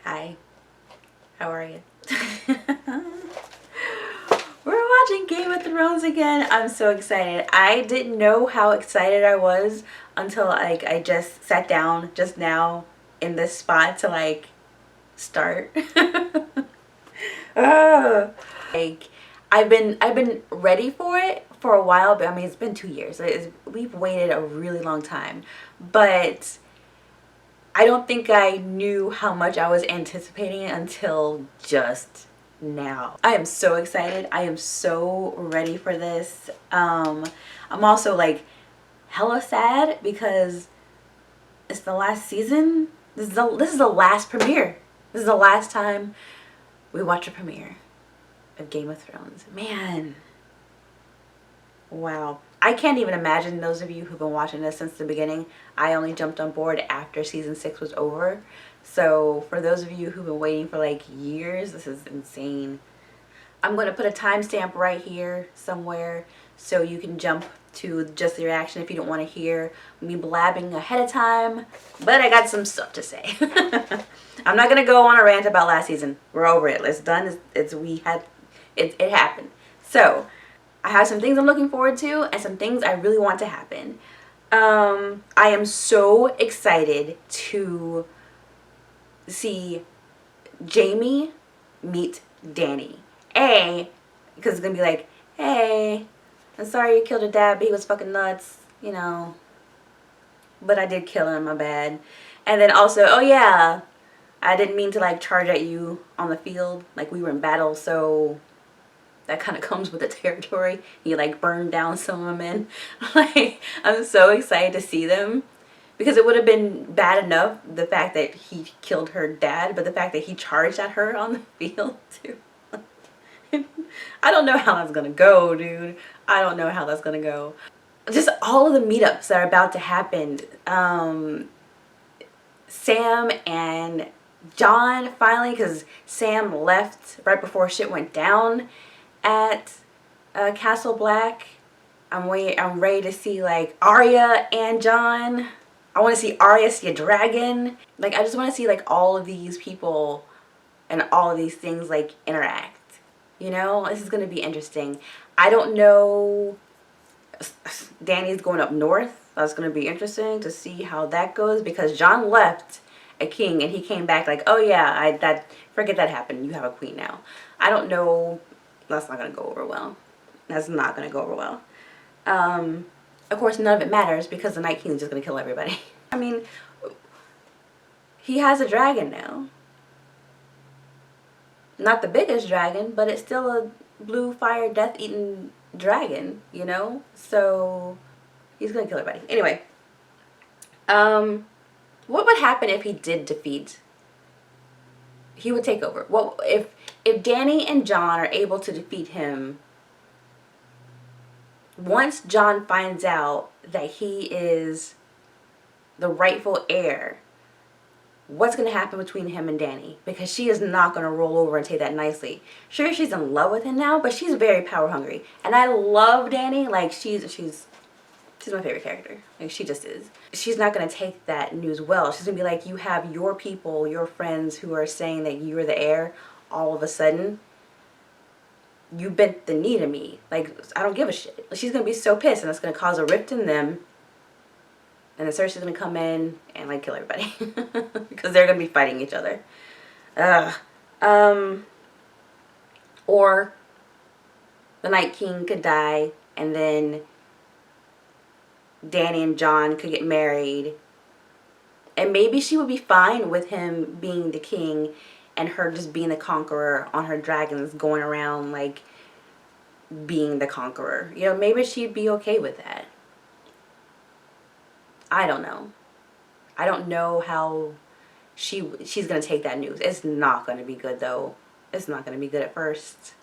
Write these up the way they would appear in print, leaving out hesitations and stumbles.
Hi, how are you? We're watching Game of Thrones again. I'm so excited. I didn't know how excited I was until I just sat down just now in this spot to start. Ugh. Like I've been ready for it for a while, but I mean it's been 2 years. We've waited a really long time, but I don't think I knew how much I was anticipating it until just now. I am so excited. I am so ready for this. I'm also hella sad because it's the last season. This is the last premiere. This is the last time we watch a premiere of Game of Thrones. Man. Wow. I can't even imagine those of you who've been watching this since the beginning. I only jumped on board after season 6 was over. So for those of you who've been waiting for years, this is insane. I'm going to put a timestamp right here somewhere so you can jump to just the reaction if you don't want to hear me blabbing ahead of time. But I got some stuff to say. I'm not going to go on a rant about last season. We're over it. It's done. It happened. So I have some things I'm looking forward to and some things I really want to happen. I am so excited to see Jamie meet Dany. Because it's going to be like, hey, I'm sorry you killed your dad, but he was fucking nuts, you know. But I did kill him, my bad. And then also, oh yeah, I didn't mean to charge at you on the field. We were in battle, so that kind of comes with the territory. You burned down some of them in. I'm so excited to see them. Because it would have been bad enough, the fact that he killed her dad, but the fact that he charged at her on the field too. I don't know how that's gonna go, dude. I don't know how that's gonna go. Just all of the meetups that are about to happen. Sam and John finally, because Sam left right before shit went down at Castle Black. I'm ready to see Arya and John. I want to see Arya see a dragon. I just want to see all of these people and all of these things interact. You know, this is going to be interesting. I don't know. Dany's going up north. That's going to be interesting to see how that goes because John left a king and he came back oh yeah, forget that happened. You have a queen now. I don't know. That's not going to go over well. That's not going to go over well. Of course, none of it matters because the Night King is just going to kill everybody. I mean, he has a dragon now. Not the biggest dragon, but it's still a blue fire death-eating dragon, you know? So, he's going to kill everybody. Anyway, what would happen if he did defeat? He would take over. What if Dany and Jon are able to defeat him? Once Jon finds out that he is the rightful heir, what's going to happen between him and Dany? Because she is not going to roll over and take that nicely. Sure, she's in love with him now, but she's very power hungry. And I love Dany. She's my favorite character. She just is. She's not going to take that news well. She's going to be you have your people, your friends who are saying that you're the heir. All of a sudden, you bent the knee to me. I don't give a shit. She's going to be so pissed, and it's going to cause a rift in them. And then Cersei's going to come in and kill everybody. Because they're going to be fighting each other. Or the Night King could die and then Dany and Jon could get married. And maybe she would be fine with him being the king and her just being the conqueror on her dragons going around being the conqueror. You know, maybe she'd be okay with that. I don't know. I don't know how she's going to take that news. It's not going to be good, though. It's not going to be good at first.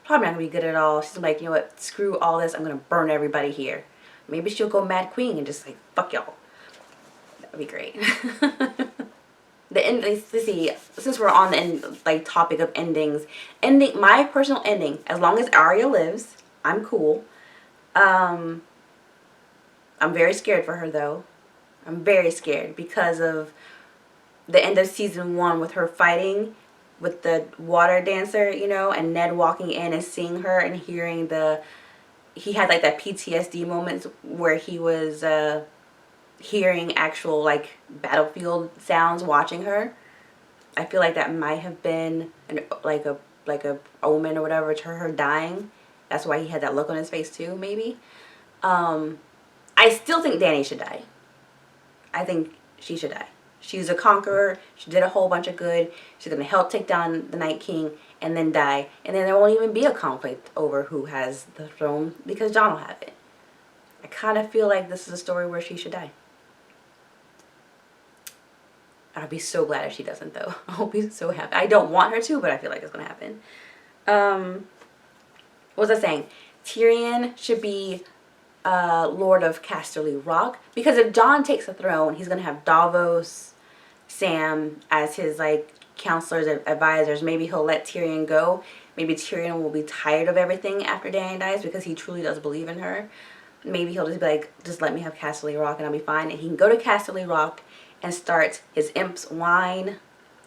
Probably not going to be good at all. She's you know what? Screw all this. I'm going to burn everybody here. Maybe she'll go Mad Queen and just fuck y'all. That would be great. Let's see. Since we're on the topic of endings. My personal ending, as long as Arya lives, I'm cool. I'm very scared for her, though. I'm very scared because of the end of season 1 with her fighting with the water dancer, you know, and Ned walking in and seeing her and hearing he had like that PTSD moments where he was hearing actual like battlefield sounds watching her. I feel like that might have been like a omen or whatever to her dying. That's why he had that look on his face too, maybe. I still think Dany should die. I think she should die. She's a conqueror. She did a whole bunch of good. She's going to help take down the Night King and then die. And then there won't even be a conflict over who has the throne because Jon will have it. I kind of feel like this is a story where she should die. I'd be so glad if she doesn't, though. I'll be so happy. I don't want her to, but I feel like it's going to happen. What was I saying? Tyrion should be Lord of Casterly Rock, because if Jon takes the throne, he's going to have Davos, Sam as his like counselors and advisors. Maybe he'll let Tyrion go. Maybe Tyrion will be tired of everything after Dany dies because he truly does believe in her. Maybe he'll just be like, just let me have Casterly Rock and I'll be fine. And he can go to Casterly Rock and start his Imps wine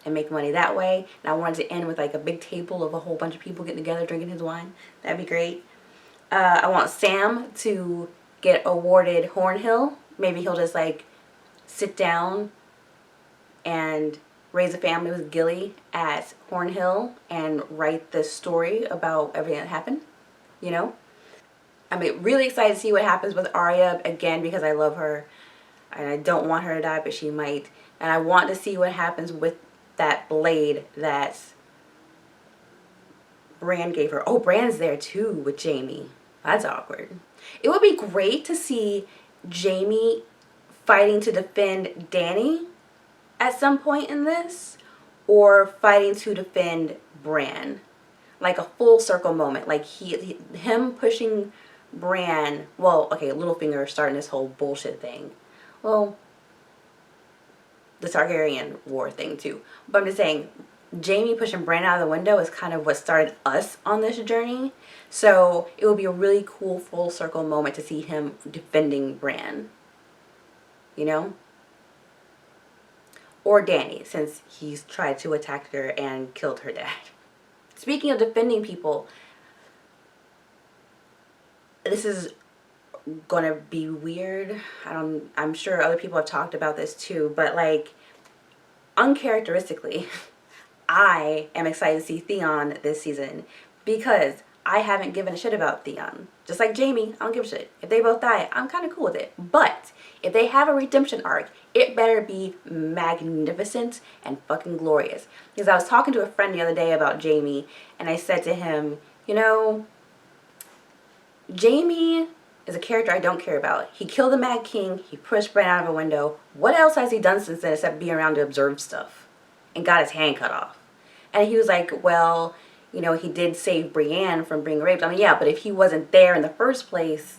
and make money that way. And I wanted to end with like a big table of a whole bunch of people getting together drinking his wine. That'd be great. I want Sam to get awarded Hornhill. Maybe he'll just like sit down and raise a family with Gilly at Hornhill and write this story about everything that happened, you know? I'm really excited to see what happens with Arya again because I love her and I don't want her to die, but she might. And I want to see what happens with that blade that Bran gave her. Oh, Bran's there too with Jaime. That's awkward. It would be great to see Jaime fighting to defend Dany at some point in this, or fighting to defend Bran, like a full circle moment, like him pushing Bran. Well, okay, Littlefinger starting this whole bullshit thing. Well, the Targaryen war thing too. But I'm just saying, Jaime pushing Bran out of the window is kind of what started us on this journey. So it would be a really cool full circle moment to see him defending Bran. You know? Or Dany, since he's tried to attack her and killed her dad. Speaking of defending people, this is gonna be weird. I'm sure other people have talked about this too, but like, uncharacteristically, I am excited to see Theon this season because I haven't given a shit about Theon. Just like Jaime, I don't give a shit. If they both die, I'm kind of cool with it. But if they have a redemption arc, it better be magnificent and fucking glorious. Because I was talking to a friend the other day about Jaime, and I said to him, you know, Jaime is a character I don't care about. He killed the Mad King. He pushed Bran out of a window. What else has he done since then except be around to observe stuff? And got his hand cut off. And he was like, well, you know, he did save Brienne from being raped. I mean, yeah, but if he wasn't there in the first place,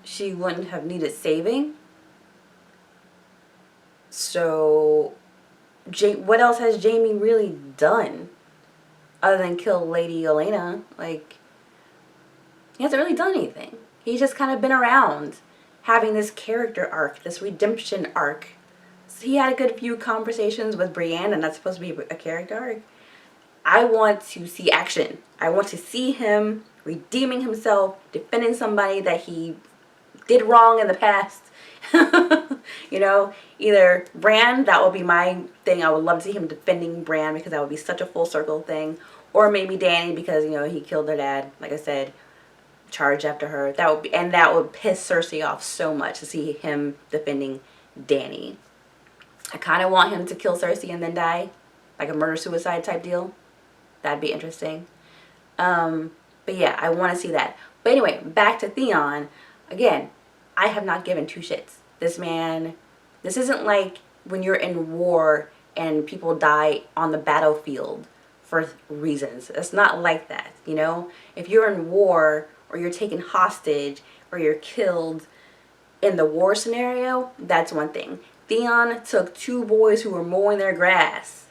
she wouldn't have needed saving. So, what else has Jaime really done other than kill Lady Olenna? Like, he hasn't really done anything. He's just kind of been around having this character arc, this redemption arc. So he had a good few conversations with Brienne, and that's supposed to be a character arc. I want to see action. I want to see him redeeming himself, defending somebody that he did wrong in the past. You know, either Bran, that would be my thing. I would love to see him defending Bran because that would be such a full circle thing. Or maybe Dany because, you know, he killed their dad, like I said, charged after her. That would be, and that would piss Cersei off so much to see him defending Dany. I kind of want him to kill Cersei and then die, like a murder-suicide type deal. That'd be interesting. But yeah, I want to see that. But anyway, back to Theon. Again, I have not given two shits. This man, this isn't like when you're in war and people die on the battlefield for reasons. It's not like that, you know? If you're in war or you're taken hostage or you're killed in the war scenario, that's one thing. Theon took two boys who were mowing their grass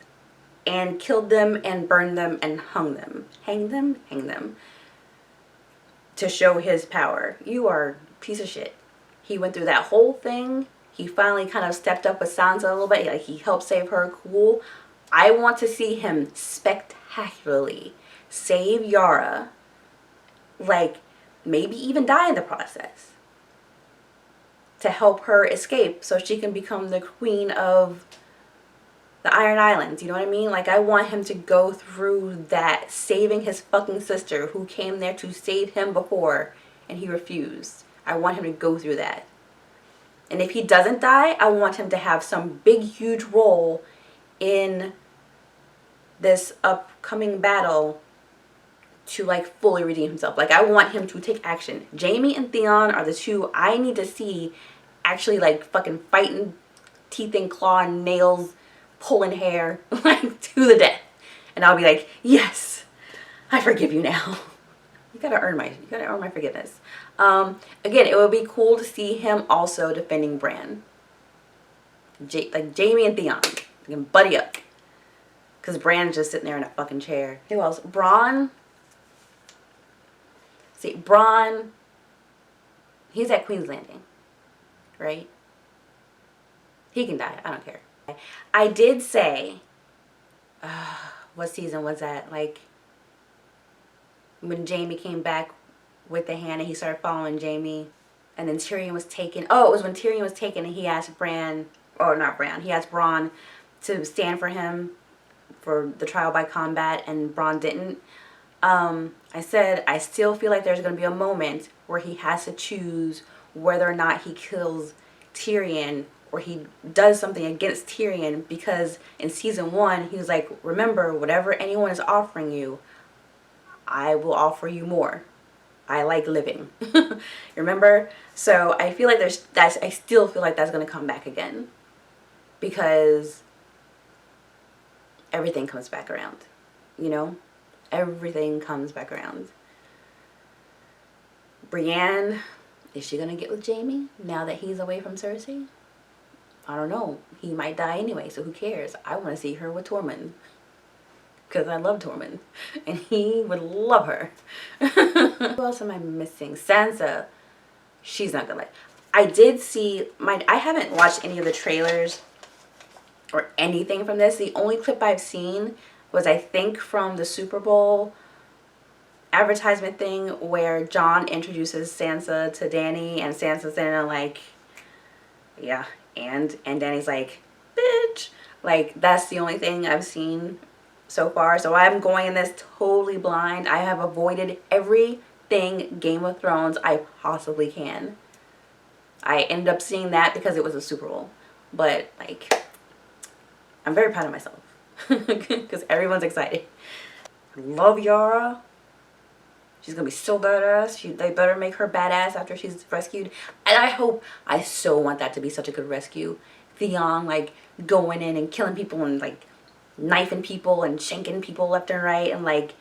and killed them and burned them and hung them. Hang them. To show his power. You are a piece of shit. He went through that whole thing He finally kind of stepped up with Sansa a little bit. Like, he helped save her. Cool. I want to see him spectacularly save Yara. Like, maybe even die in the process. To help her escape so she can become the queen of the Iron Islands. You know what I mean? Like, I want him to go through that, saving his fucking sister who came there to save him before and he refused. I want him to go through that. And if he doesn't die, I want him to have some big, huge role in this upcoming battle to, like, fully redeem himself. Like, I want him to take action. Jaime and Theon are the two I need to see actually, like, fucking fighting, teeth and claw and nails, pulling hair, like, to the death. And I'll be like, yes, I forgive you now. You gotta earn my forgiveness. Again, it would be cool to see him also defending Bran. Like, Jaime and Theon. They can buddy up. Because Bran's just sitting there in a fucking chair. Who else? Bronn. See, Bronn, he's at Queen's Landing. Right? He can die. I don't care. I did say, what season was that? Like, when Jaime came back with the hand and he started following Jaime, and then Tyrion was taken. Oh, it was when Tyrion was taken and he asked Bran, or not Bran, he asked Bronn to stand for him for the trial by combat, and Bronn didn't. I said I still feel like there's going to be a moment where he has to choose whether or not he kills Tyrion or he does something against Tyrion, because in season 1 he was like, remember, whatever anyone is offering you, I will offer you more. I like living. Remember? So I feel like I still feel like that's going to come back again, because everything comes back around, you know? Everything comes back around. Brienne, is she going to get with Jaime now that he's away from Cersei? I don't know. He might die anyway, so who cares? I want to see her with Tormund, because I love Tormund, and he would love her. Who else am I missing? Sansa. She's not gonna like. I did see I haven't watched any of the trailers or anything from this. The only clip I've seen was, I think, from the Super Bowl advertisement thing where Jon introduces Sansa to Dany, and Sansa's in like, yeah, and Dany's like, bitch. Like, that's the only thing I've seen so far. So I'm going in this totally blind. I have avoided everything Game of Thrones I possibly can. I ended up seeing that because it was a Super Bowl. But, like, I'm very proud of myself because everyone's excited. I love Yara. She's gonna be so badass. They better make her badass after she's rescued. And I so want that to be such a good rescue. Theon, like, going in and killing people and, like, knifing people and shanking people left and right, and, like,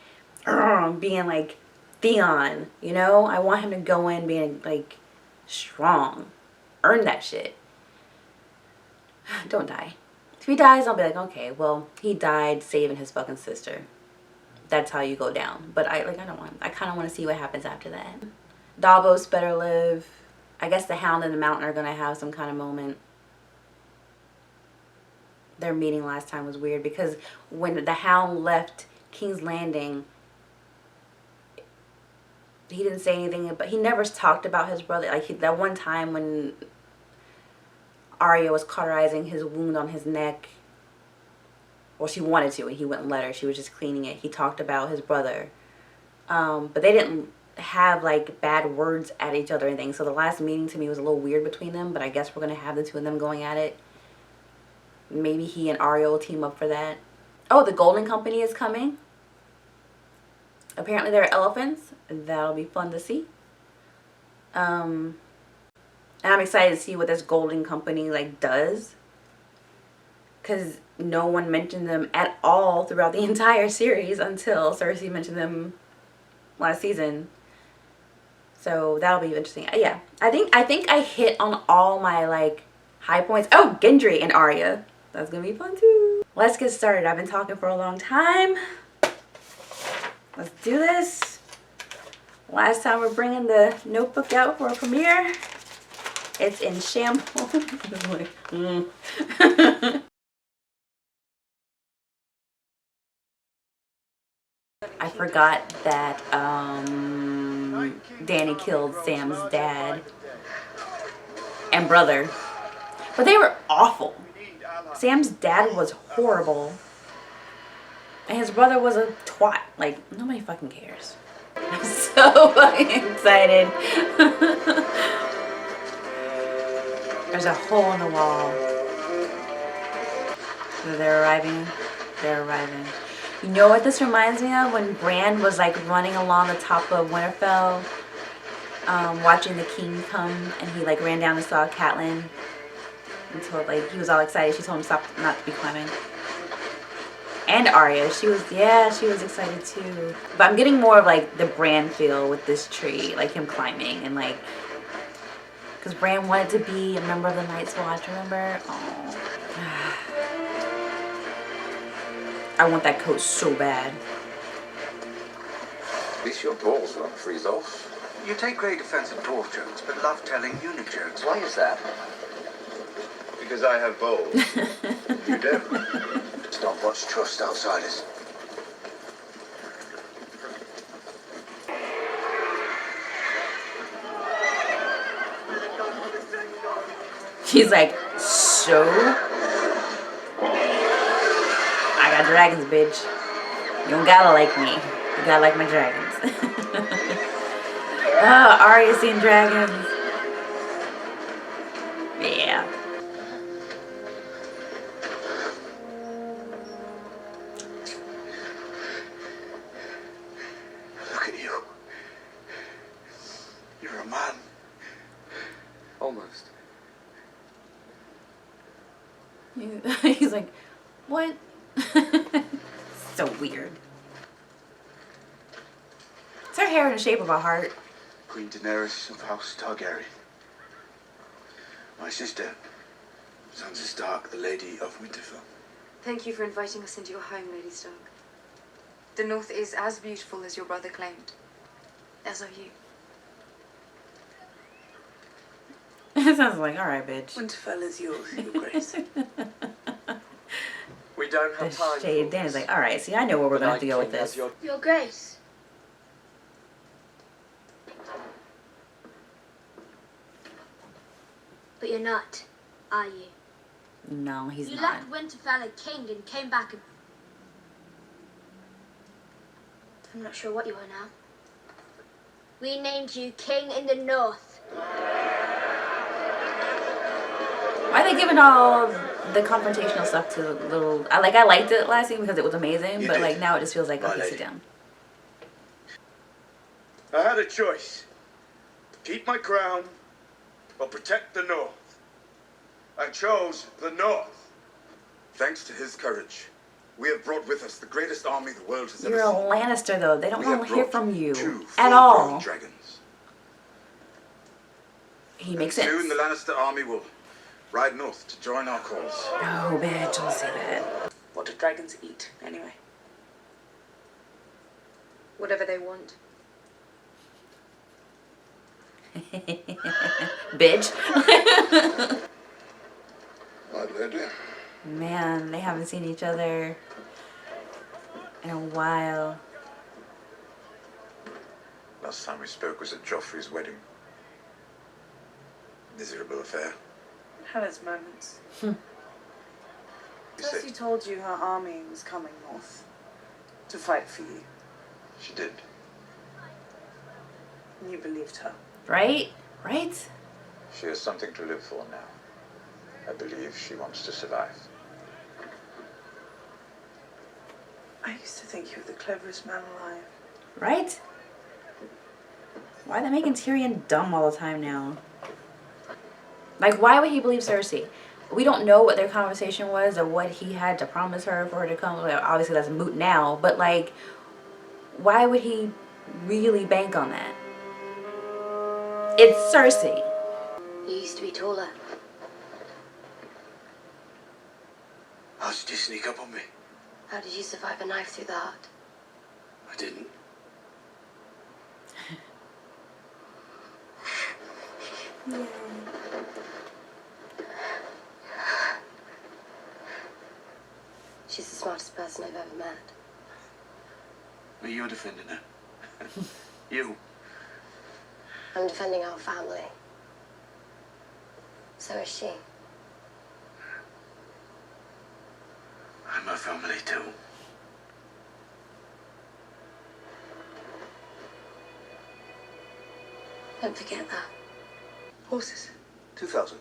being, like, Theon, you know? I want him to go in being, like, strong. Earn that shit. Don't die. If he dies, I'll be like, okay, well, he died saving his fucking sister. That's how you go down. But I kind of want to see what happens after that. Davos better live. I guess the Hound and the Mountain are gonna have some kind of moment. Their meeting last time was weird because when the Hound left King's Landing, he didn't say anything, but he never talked about his brother. Like, that one time when Arya was cauterizing his wound on his neck, well, she wanted to, and he wouldn't let her. She was just cleaning it. He talked about his brother. But they didn't have, like, bad words at each other or anything. So the last meeting to me was a little weird between them, but I guess we're going to have the two of them going at it. Maybe he and Arya will team up for that. Oh, the Golden Company is coming. Apparently there are elephants. That'll be fun to see. And I'm excited to see what this Golden Company, like, does. Because no one mentioned them at all throughout the entire series until Cersei mentioned them last season. So that'll be interesting. Yeah, I think I hit on all my, like, high points. Oh, Gendry and Arya. That's gonna be fun too. Let's get started. I've been talking for a long time. Let's do this. Last time we're bringing the notebook out for a premiere. It's in shambles. I forgot that Dany killed Sam's dad and brother. But they were awful. Sam's dad was horrible. And his brother was a twat. Like, nobody fucking cares. I'm so fucking excited. There's a hole in the wall. So they're arriving. They're arriving. You know what this reminds me of? When Bran was like running along the top of Winterfell, watching the king come, and he like ran down and saw Catelyn. And told, like, he was all excited. She told him stop, not to be climbing. And Arya, she was excited too. But I'm getting more of like the Bran feel with this tree, like him climbing and like, because Bran wanted to be a member of the Night's Watch, remember? Oh. I want that coat so bad. At least your balls won't freeze off. You take great offense at dwarf jokes, but love telling eunuch jokes. Why is that? Because I have balls. You don't. It's not much trust outsiders. She's like, so? I got dragons, bitch. You don't gotta like me. You gotta like my dragons. Oh, Arya seen dragons. Yeah. Look at you. You're a man. Almost. He's like, what? So weird. Is her hair in the shape of a heart? Queen Daenerys of House Targaryen. My sister, Sansa Stark, the Lady of Winterfell. Thank you for inviting us into your home, Lady Stark. The North is as beautiful as your brother claimed. As are you. It sounds like, alright, bitch. Winterfell is yours, Your Grace. We don't The have time. shade. Danny's like, alright, see, I know where we're gonna have to go with this. Your Grace. But you're not, are you? No, he's You not. left Winterfell a king and came back and... I'm not sure what you are now. We named you King in the North. Why are they giving all the confrontational stuff to little... I liked it last season because it was amazing, You but did. like now it just feels like, My okay, lady. sit down. I had a choice. Keep my crown or protect the North. I chose the North. Thanks to his courage, we have brought with us the greatest army the world has You're a ever seen. Lannister though. They don't We want have to hear brought from you two at full-grown all. dragons. He makes And sense. soon the Lannister army will ride north to join our cause. Oh, bitch, don't say that. What do dragons eat, anyway? Whatever they want. Bitch. My lady. Man, they haven't seen each other in a while. Last time we spoke was at Joffrey's wedding. Miserable affair. Had its moments. You Cersei said told you her army was coming north to fight for you, she did. and you believed her. Right? Right? She has something to live for now. I believe she wants to survive. I used to think you were the cleverest man alive. Right? Why are they making Tyrion dumb all the time now? Like, why would he believe Cersei? We don't know what their conversation was or what he had to promise her for her to come. Well, obviously, that's moot now. But, like, why would he really bank on that? It's Cersei. You used to be taller. How did you sneak up on me? How did you survive a knife through the heart? I didn't. person I've ever met. Well, you're defending her. You. I'm defending our family. So is she. I'm a family too. Don't forget that. Horses 2,000.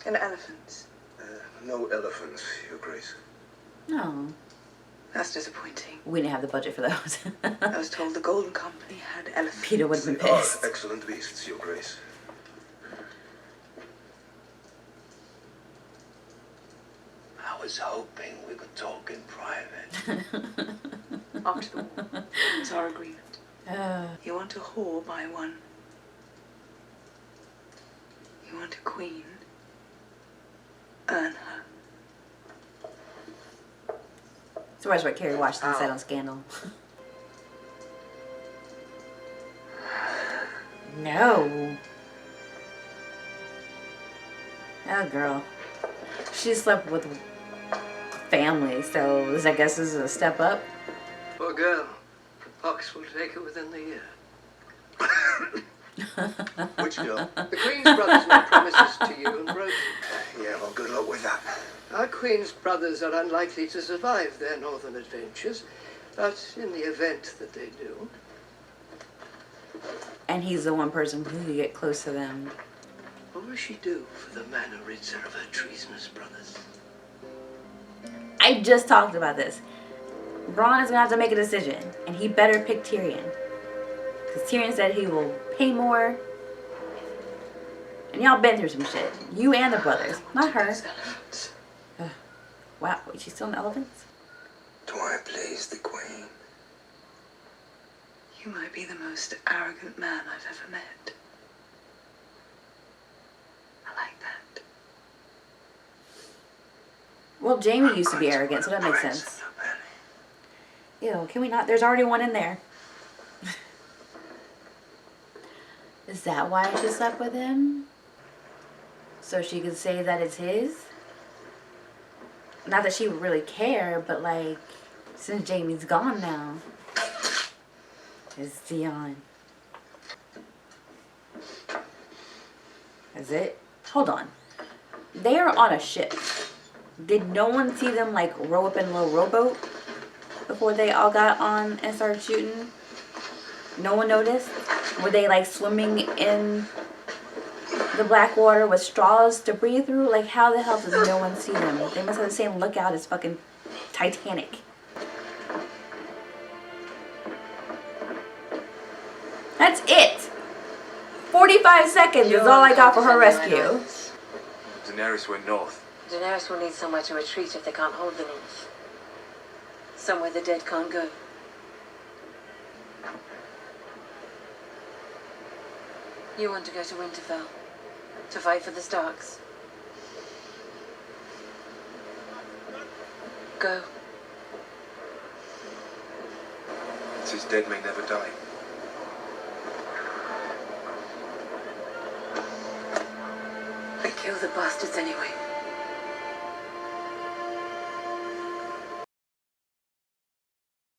and elephants. No elephants, Your Grace. No, That's disappointing. we didn't have the budget for those. I was told the Golden Company had elephants. Peter would have been They are pissed. excellent beasts, Your Grace. I was hoping we could talk in private. After the war. It's our agreement. You want a whore, buy one. You want a queen, earn her. So that's what Kerry Washington said on Scandal. No. Oh, girl. She slept with family, so this, I guess, is a step up. Poor girl. The pox will take her within the year. Which girl? The Queen's brothers made promises to you and broke them. Yeah, well, good luck with that. Our Queen's brothers are unlikely to survive their northern adventures, but in the event that they do... And he's the one person who could get close to them. What will she do for the man who rids her of her treasonous brothers? I just talked about this. Bronn is gonna have to make a decision, and he better pick Tyrion. Because Tyrion said he will pay more. And y'all been through some shit. You and the brothers, not her. Those elephants. Wow, wait, she's still in the elephants? Do I please the Queen? You might be the most arrogant man I've ever met. I like that. Well, Jamie used to be arrogant, so that makes sense. Ew, can we not? There's already one in there. Is that why she slept with him? So she could say that it's his? Not that she would really care, but like, since Jamie's gone now, it's Theon. Is it? Hold on. They are on a ship. Did no one see them like row up in a little rowboat before they all got on and started shooting? No one noticed? Were they like swimming in the black water with straws to breathe through? Like, how the hell does no one see them? They must have the same lookout as fucking Titanic. That's it. 45 seconds is all I got for her rescue. Daenerys went north. Daenerys will need somewhere to retreat if they can't hold the north. Somewhere the dead can't go. You want to go to Winterfell? To fight for the Starks? Go. It says dead may never die. Kill the bastards anyway.